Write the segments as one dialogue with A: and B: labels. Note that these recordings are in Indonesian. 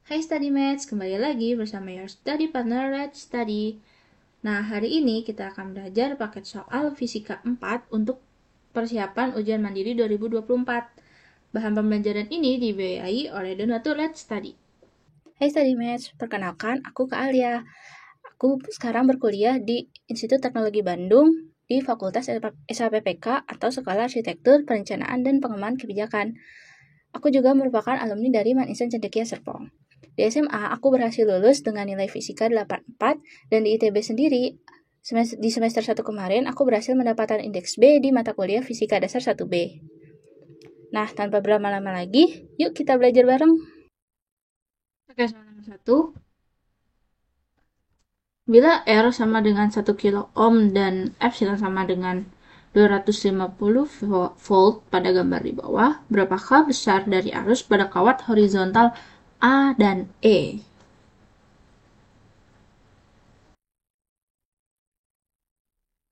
A: Hai Study Mates, kembali lagi bersama your study partner Let's Study. Nah, hari ini kita akan belajar paket soal Fisika 4 untuk persiapan ujian mandiri 2024. Bahan pembelajaran ini dibiayai oleh donatur Let's Study. Hai Study Mates, perkenalkan aku Kak Alia. Aku sekarang berkuliah di Institut Teknologi Bandung di Fakultas SAPPK atau Sekolah Arsitektur, Perencanaan, dan Pengembangan Kebijakan. Aku juga merupakan alumni dari Maninsan Cendekia Serpong. Di SMA, aku berhasil lulus dengan nilai fisika 84, dan di ITB sendiri, di semester 1 kemarin, aku berhasil mendapatkan indeks B di mata kuliah Fisika Dasar 1B. Nah, tanpa berlama-lama lagi, yuk kita belajar bareng. Oke, soal nomor 1. Bila R sama dengan 1 kilo ohm dan epsilon sama dengan 250 volt pada gambar di bawah, berapakah besar dari arus pada kawat horizontal A dan E?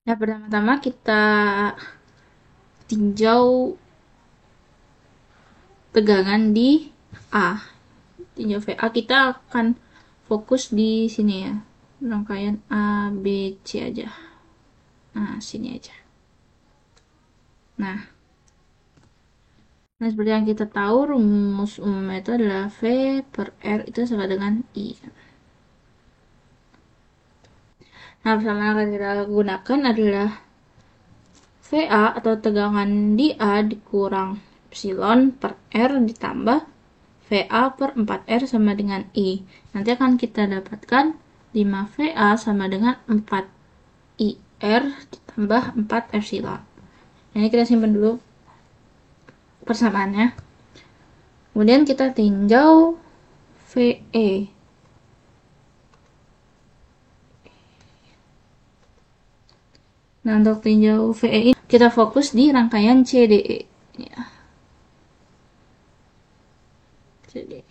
A: Nah, pertama-tama kita tinjau tegangan di A. Tinjau VA, kita akan fokus di sini ya. Rangkaian A, B, C aja. Nah, sini aja. Nah, seperti yang kita tahu, rumus umumnya itu adalah V per R itu sama dengan I. Nah, persamaan yang akan kita gunakan adalah VA atau tegangan di A dikurang epsilon per R ditambah VA per 4R sama dengan I. Nanti akan kita dapatkan 5VA sama dengan 4IR ditambah 4 epsilon. Ini kita simpan dulu persamaannya. Kemudian kita tinjau VE. Nah, untuk tinjau VE ini kita fokus di rangkaian CDE. Ya. CDE.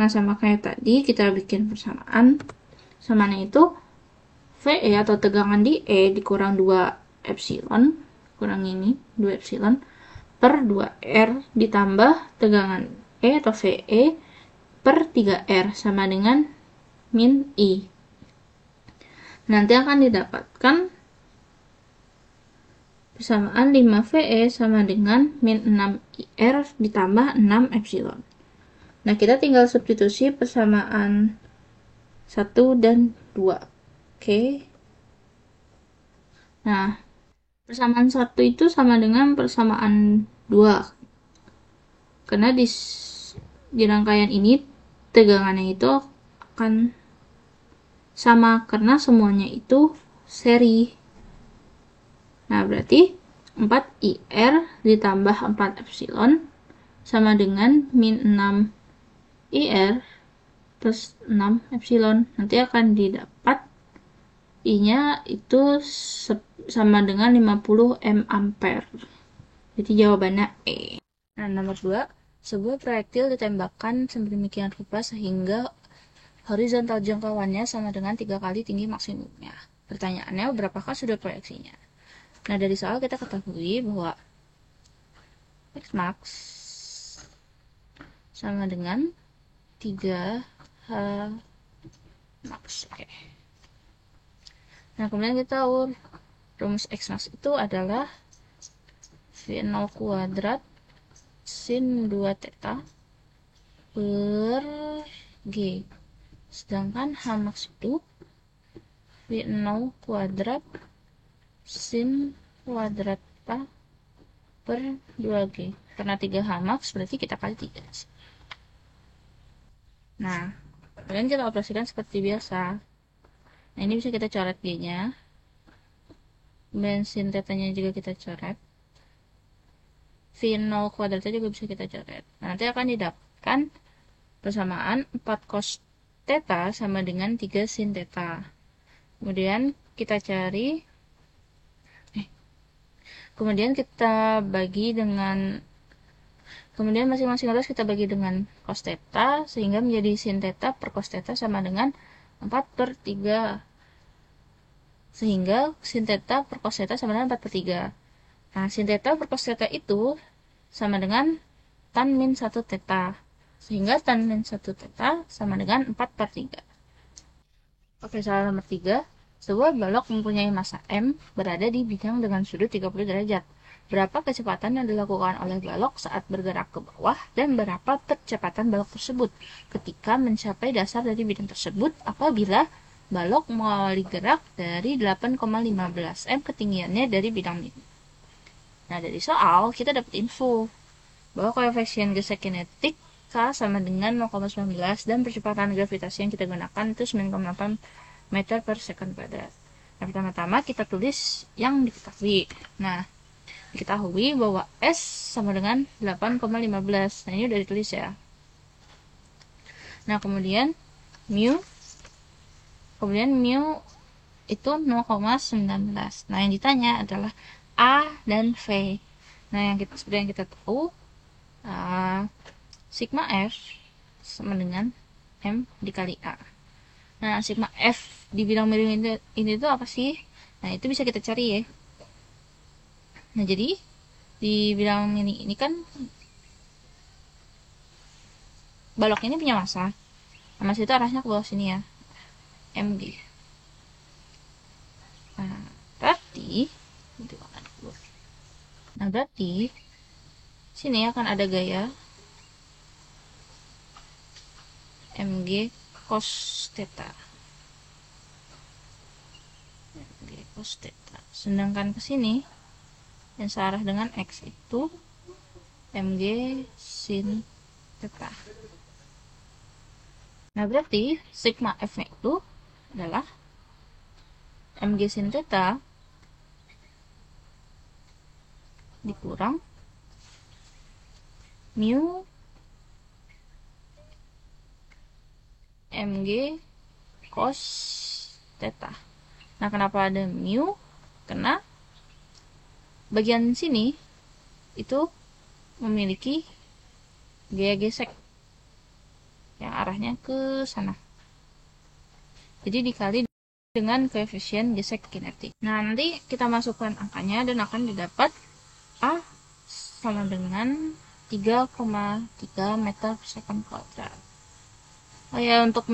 A: Nah, sama kayak tadi kita bikin persamaan. Samaannya itu VE atau tegangan di E dikurang 2 epsilon, kurang ini 2 epsilon per 2R ditambah tegangan E atau VE per 3R sama dengan min I. Nanti akan didapatkan persamaan 5VE sama dengan min 6IR ditambah 6 epsilon. Nah, kita tinggal substitusi persamaan 1 dan 2. Oke. Nah, persamaan 1 itu sama dengan persamaan 2. Karena di rangkaian ini tegangannya itu akan sama karena semuanya itu seri. Nah, berarti 4IR ditambah 4 epsilon sama dengan min 6IR plus 6 epsilon. Nanti akan didapat I-nya itu sama dengan 50 M ampere. Jadi jawabannya E. Nah, nomor 2. Sebuah proyektil ditembakkan sedemikian rupa sehingga horizontal jangkauannya sama dengan 3 kali tinggi maksimumnya. Pertanyaannya, berapakah sudut proyeksinya? Nah, dari soal kita ketahui bahwa X max sama dengan 3H max. Oke. Nah, kemudian kita tahu rumus X max itu adalah V0 kuadrat sin 2 theta per G. Sedangkan H max itu V0 kuadrat sin kuadrat theta per 2G. Karena 3H max berarti kita kali 3. Nah, kemudian kita operasikan seperti biasa. Nah, ini bisa kita coret G-nya. Kemudian sin theta-nya juga kita coret. V0 kuadratnya juga bisa kita coret. Nah, nanti akan didapatkan persamaan 4 cos theta sama dengan 3 sin theta. Kemudian kita cari kemudian kita bagi dengan masing-masing ruas kita bagi dengan cos theta sehingga menjadi sin theta per cos theta sama dengan 4/3. Sehingga sin theta per cos theta sama dengan 4/3. Nah, sin theta per cos theta itu sama dengan tan min 1 theta. Sehingga tan 1 theta sama dengan 4/3. Oke, soal nomor 3. Sebuah balok mempunyai massa M berada di bidang dengan sudut 30 derajat. Berapa kecepatan yang dilakukan oleh balok saat bergerak ke bawah dan berapa kecepatan balok tersebut ketika mencapai dasar dari bidang tersebut apabila balok mengawali gerak dari 8,15 M ketinggiannya dari bidang ini. Nah, dari soal kita dapat info bahwa koefisien gesek kinetik K sama dengan 0,19 dan percepatan gravitasi yang kita gunakan itu 9,8 meter per second kuadrat. Nah, pertama-tama kita tulis yang diketahui. Nah, diketahui bahwa S sama dengan 8,15. Nah, ini udah ditulis ya. Nah, kemudian mu itu 0,19. Nah, yang ditanya adalah A dan V. Nah, seperti yang kita tahu, sigma F sama dengan M dikali A. Nah, sigma F di bidang miring ini tuh apa sih? Nah, itu bisa kita cari ya. Nah, jadi di bidang ini kan balok ini punya massa. Nah, massa itu arahnya ke bawah sini ya. Mg. Nah, berarti sini akan ada gaya Mg cos theta. Mg cos theta. Sedangkan ke sini yang searah dengan X itu Mg sin theta. Nah, berarti sigma F-nya itu adalah Mg sin theta dikurang mu Mg cos theta. Nah, kenapa ada mu? Karena bagian sini itu memiliki gaya gesek yang arahnya ke sana. Jadi dikali dengan koefisien gesek kinetik. Nah, nanti kita masukkan angkanya dan akan didapat A sama dengan 3,3 meter per second kuadrat. Oh ya, untuk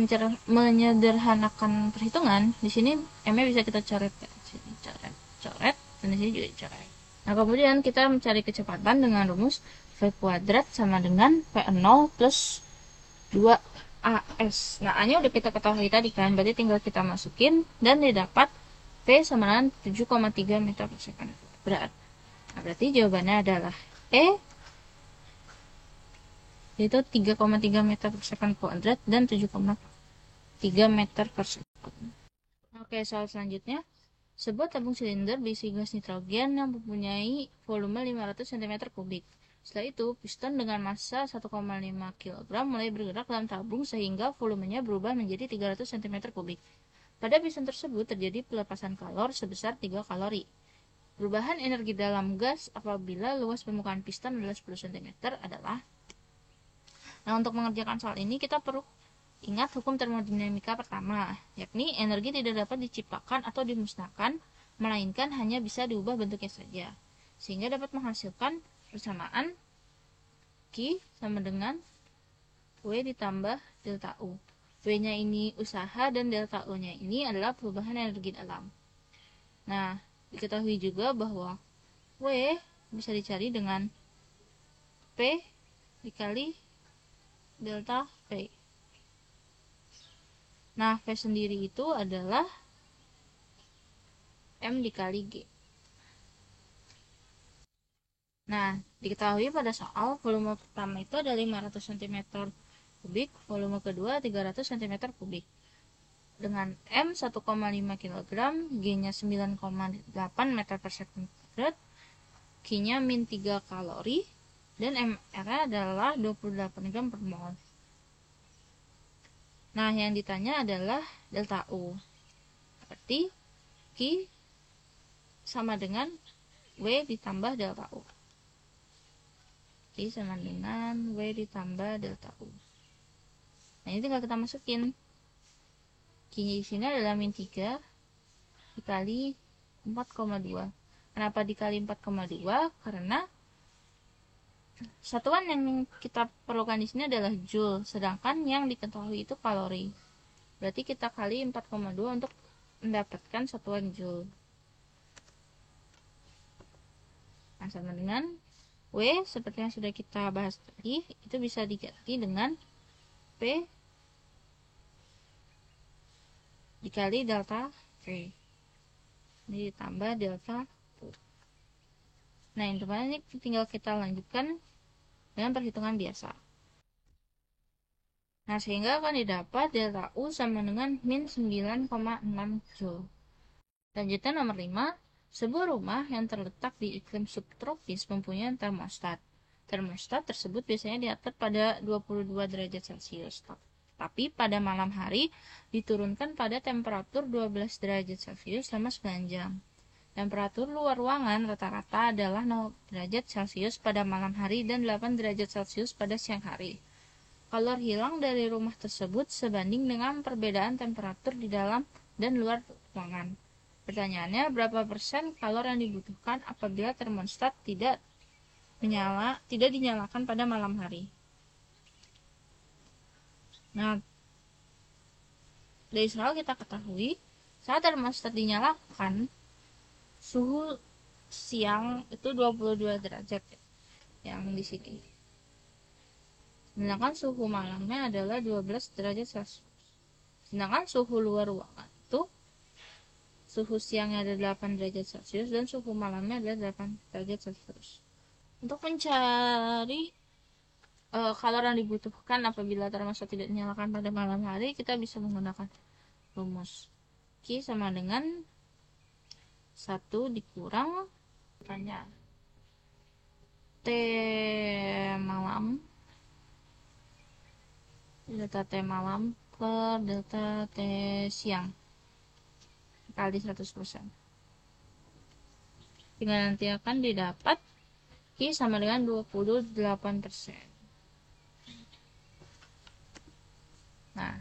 A: menyederhanakan perhitungan, di sini M-nya bisa kita coret ya. Sini coret, dan di sini juga dicoret. Nah, kemudian kita mencari kecepatan dengan rumus V kuadrat sama dengan P0 plus 2AS. Nah, A-nya udah kita ketahui tadi kan, berarti tinggal kita masukin dan didapat P sama dengan 7,3 meter per second kuadrat. Nah, berarti jawabannya adalah E, yaitu 3,3 meter per second kuadrat dan 7,3 meter per second. Oke, soal selanjutnya. Sebuah tabung silinder berisi gas nitrogen yang mempunyai volume 500 cm kubik. Setelah itu, piston dengan massa 1,5 kg mulai bergerak dalam tabung sehingga volumenya berubah menjadi 300 cm kubik. Pada piston tersebut terjadi pelepasan kalor sebesar 3 kalori. Perubahan energi dalam gas apabila luas permukaan piston adalah 10 cm adalah. Nah, untuk mengerjakan soal ini kita perlu ingat hukum termodinamika pertama, yakni energi tidak dapat diciptakan atau dimusnahkan, melainkan hanya bisa diubah bentuknya saja. Sehingga dapat menghasilkan persamaan Q sama dengan W ditambah delta U. W-nya ini usaha dan delta U-nya ini adalah perubahan energi dalam. Nah, diketahui juga bahwa W bisa dicari dengan P dikali delta P. Nah, V sendiri itu adalah M dikali G. Nah, diketahui pada soal volume pertama itu ada 500 cm kubik, volume kedua 300 cm kubik. Dengan M 1,5 kg, G-nya 9,8 meter per second kuadrat, Q-nya min 3 kalori, dan MR adalah 28 gram per mol. Nah, yang ditanya adalah delta U. Berarti Q sama dengan W ditambah delta U. Q sama dengan W ditambah delta U. Nah, ini tinggal kita masukin. Q di sini adalah min 3 dikali 4,2. Kenapa dikali 4,2? Karena satuan yang kita perlukan di sini adalah joule, sedangkan yang diketahui itu kalori. Berarti kita kali 4,2 untuk mendapatkan satuan joule. Nah, sama dengan W seperti yang sudah kita bahas tadi, itu bisa diganti dengan P dikali delta V. Ini ditambah delta U. Nah, ini tinggal kita lanjutkan dengan perhitungan biasa. Nah, sehingga akan didapat delta U sama dengan min 9,6 Joule. Selanjutnya nomor 5, sebuah rumah yang terletak di iklim subtropis mempunyai termostat. Termostat tersebut biasanya diatur pada 22 derajat Celcius. Tapi pada malam hari diturunkan pada temperatur 12 derajat Celcius selama 9 jam. Temperatur luar ruangan rata-rata adalah 0 derajat Celcius pada malam hari dan 8 derajat Celcius pada siang hari. Kalor hilang dari rumah tersebut sebanding dengan perbedaan temperatur di dalam dan luar ruangan. Pertanyaannya, berapa persen kalor yang dibutuhkan apabila termostat tidak dinyalakan pada malam hari? Nah, dari soal kita ketahui, saat termostat dinyalakan, suhu siang itu 22 derajat yang di sini. Sedangkan suhu malamnya adalah 12 derajat Celcius. Sedangkan suhu luar ruangan itu suhu siangnya ada 8 derajat Celcius dan suhu malamnya adalah 8 derajat Celcius. Untuk mencari kalor yang dibutuhkan apabila termostat tidak dinyalakan pada malam hari, kita bisa menggunakan rumus Q sama dengan 1 dikurang T malam delta T malam per delta T siang kali 100%. Sehingga nanti akan didapat Q sama dengan 28%. Nah,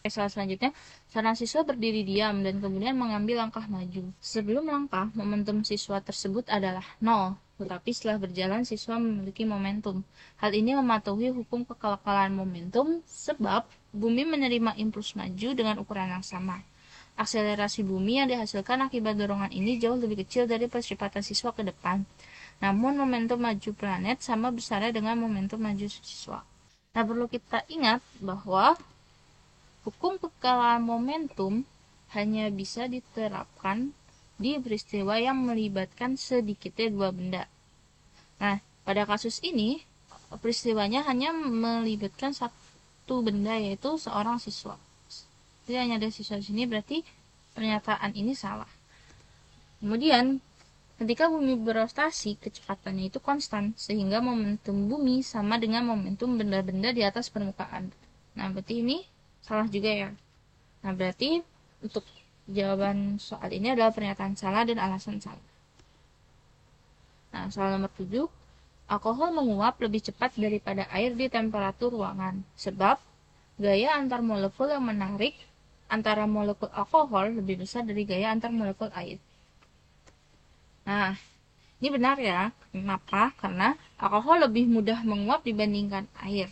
A: soal selanjutnya, seorang siswa berdiri diam dan kemudian mengambil langkah maju. Sebelum langkah, momentum siswa tersebut adalah 0, tetapi setelah berjalan siswa memiliki momentum. Hal ini mematuhi hukum kekekalan momentum sebab bumi menerima impuls maju dengan ukuran yang sama. Akselerasi bumi yang dihasilkan akibat dorongan ini jauh lebih kecil dari percepatan siswa ke depan. Namun momentum maju planet sama besarnya dengan momentum maju siswa. Nah, perlu kita ingat bahwa hukum kekekalan momentum hanya bisa diterapkan di peristiwa yang melibatkan sedikitnya dua benda. Nah, pada kasus ini, peristiwanya hanya melibatkan satu benda, yaitu seorang siswa. Jadi hanya ada siswa di sini, berarti pernyataan ini salah. Kemudian, ketika bumi berotasi, kecepatannya itu konstan, sehingga momentum bumi sama dengan momentum benda-benda di atas permukaan. Nah, berarti ini salah juga ya. Nah, berarti untuk jawaban soal ini adalah pernyataan salah dan alasan salah. Nah, soal nomor 7, alkohol menguap lebih cepat daripada air di temperatur ruangan, sebab gaya antar molekul yang menarik antara molekul alkohol lebih besar dari gaya antar molekul air. Nah, ini benar ya. Kenapa? Karena alkohol lebih mudah menguap dibandingkan air.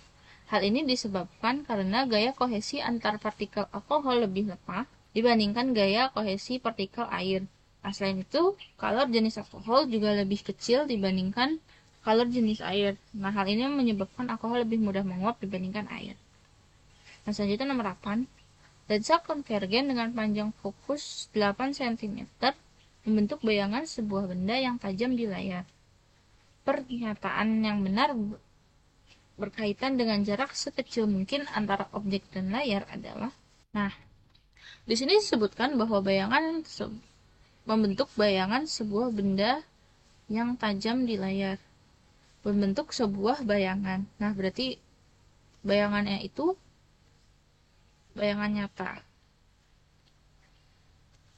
A: Hal ini disebabkan karena gaya kohesi antar partikel alkohol lebih lemah dibandingkan gaya kohesi partikel air. Nah, selain itu, kalor jenis alkohol juga lebih kecil dibandingkan kalor jenis air. Nah, hal ini menyebabkan alkohol lebih mudah menguap dibandingkan air. Nah, selanjutnya nomor 8. Lensa konvergen dengan panjang fokus 8 cm membentuk bayangan sebuah benda yang tajam di layar. Pernyataan yang benar berkaitan dengan jarak sekecil mungkin antara objek dan layar adalah, nah, di sini disebutkan bahwa bayangan membentuk bayangan sebuah benda yang tajam di layar. Membentuk sebuah bayangan. Nah, berarti bayangannya itu bayangan nyata.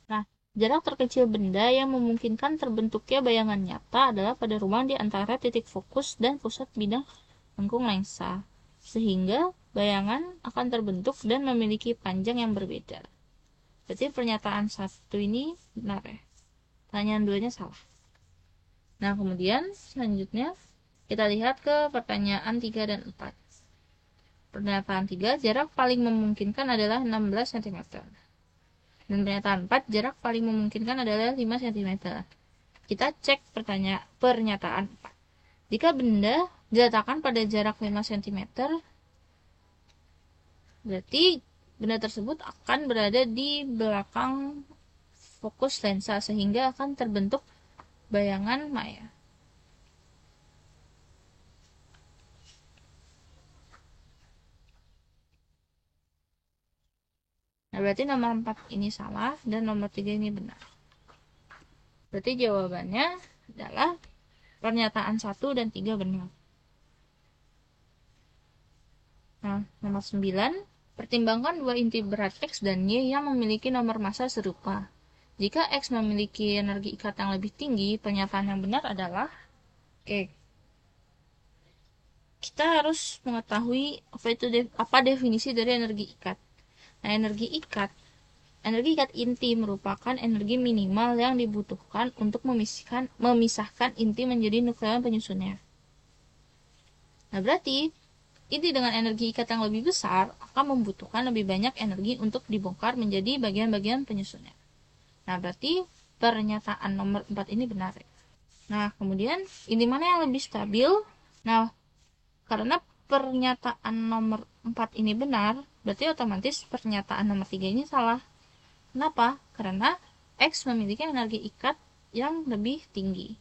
A: Nah, jarak terkecil benda yang memungkinkan terbentuknya bayangan nyata adalah pada ruang di antara titik fokus dan pusat bidang lengkung lensa, sehingga bayangan akan terbentuk dan memiliki panjang yang berbeda. Berarti pernyataan 1 ini benar ya. Pertanyaan 2-nya salah. Nah, kemudian selanjutnya Kita lihat ke pertanyaan 3 dan 4. Pernyataan 3, jarak paling memungkinkan adalah 16 cm. Dan pernyataan 4, jarak paling memungkinkan adalah 5 cm. Kita cek pernyataan 4. Jika benda diletakkan pada jarak 5 cm, berarti benda tersebut akan berada di belakang fokus lensa sehingga akan terbentuk bayangan maya. Nah, berarti nomor 4 ini salah dan nomor 3 ini benar. Berarti jawabannya adalah pernyataan 1 dan 3 benar. Nah, nomor 9, pertimbangkan dua inti berat X dan Y yang memiliki nomor massa serupa. Jika X memiliki energi ikat yang lebih tinggi, pernyataan yang benar adalah kita harus mengetahui apa definisi dari energi ikat. Nah, energi ikat inti merupakan energi minimal yang dibutuhkan untuk memisahkan inti menjadi nukleon penyusunnya. Nah, berarti inti dengan energi ikat yang lebih besar akan membutuhkan lebih banyak energi untuk dibongkar menjadi bagian-bagian penyusunnya. Nah, berarti pernyataan nomor 4 ini benar. Nah, kemudian inti mana yang lebih stabil? Nah, karena pernyataan nomor 4 ini benar, berarti otomatis pernyataan nomor 3 ini salah. Kenapa? Karena X memiliki energi ikat yang lebih tinggi.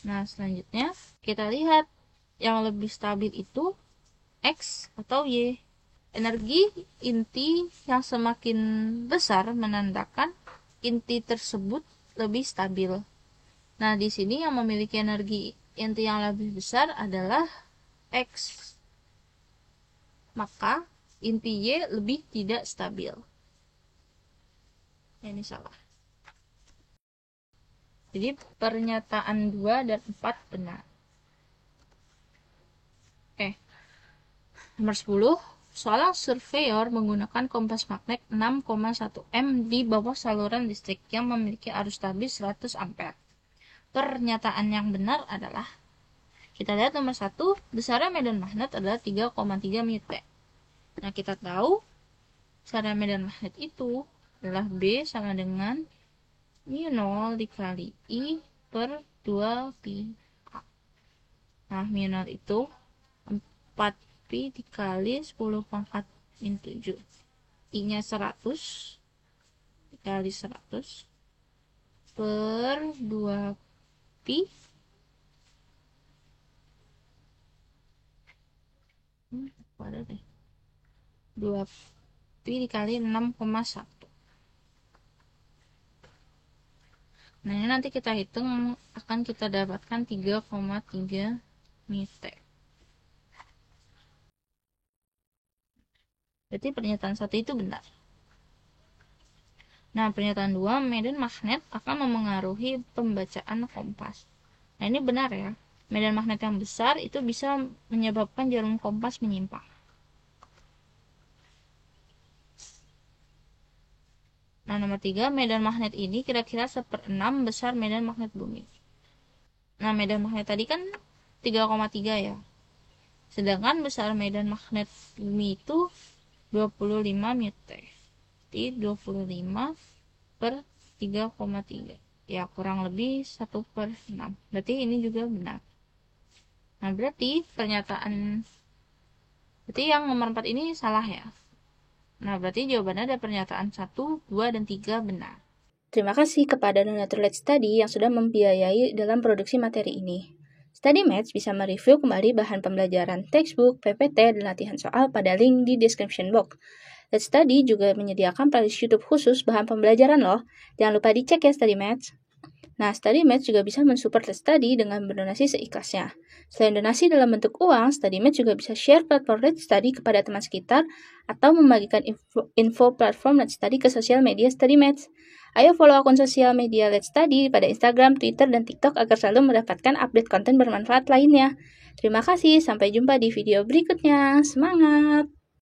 A: Nah, selanjutnya kita lihat yang lebih stabil itu X atau Y. Energi inti yang semakin besar menandakan inti tersebut lebih stabil. Nah, di sini yang memiliki energi inti yang lebih besar adalah X. Maka inti Y lebih tidak stabil. Ini salah. Jadi pernyataan 2 dan 4 benar. Nomor 10, seorang surveyor menggunakan kompas magnet 6,1 M di bawah saluran listrik yang memiliki arus stabil 100 ampere. Pernyataan yang benar adalah, kita lihat nomor 1, besaran medan magnet adalah 3,3 mute. Nah, kita tahu besaran medan magnet itu adalah B sama dengan mu0 dikali I per 2pi. Nah, mu0 itu 4pi dikali 10 pangkat min 7. I nya 100 dikali 100 per 2pi pada deh 2pi dikali 6,1. Nah, ini nanti kita hitung akan kita dapatkan 3,3 mite. Berarti pernyataan 1 itu benar. Nah, pernyataan 2, medan magnet akan memengaruhi pembacaan kompas. Nah, ini benar ya. Medan magnet yang besar itu bisa menyebabkan jarum kompas menyimpang. Nah, nomor 3, medan magnet ini kira-kira 1/6 besar medan magnet bumi. Nah, medan magnet tadi kan 3,3 ya. Sedangkan besar medan magnet bumi itu 25 mute. Jadi 25 per 3,3. Ya, kurang lebih 1/6. Berarti ini juga benar. Nah, berarti yang nomor 4 ini salah ya. Nah, berarti jawabannya ada pernyataan 1, 2, dan 3 benar.
B: Terima kasih kepada donatur Let's Study yang sudah membiayai dalam produksi materi ini. Study Maths bisa mereview kembali bahan pembelajaran textbook, PPT, dan latihan soal pada link di description box. Let's Study juga menyediakan playlist YouTube khusus bahan pembelajaran loh. Jangan lupa dicek ya Study Maths. Nah, Study Maths juga bisa mensupport Let's Study dengan berdonasi seikhlasnya. Selain donasi dalam bentuk uang, Study Maths juga bisa share platform Let's Study kepada teman sekitar atau membagikan info platform Let's Study ke sosial media Study Maths. Ayo follow akun sosial media Let's Study pada Instagram, Twitter, dan TikTok agar selalu mendapatkan update konten bermanfaat lainnya. Terima kasih, sampai jumpa di video berikutnya. Semangat!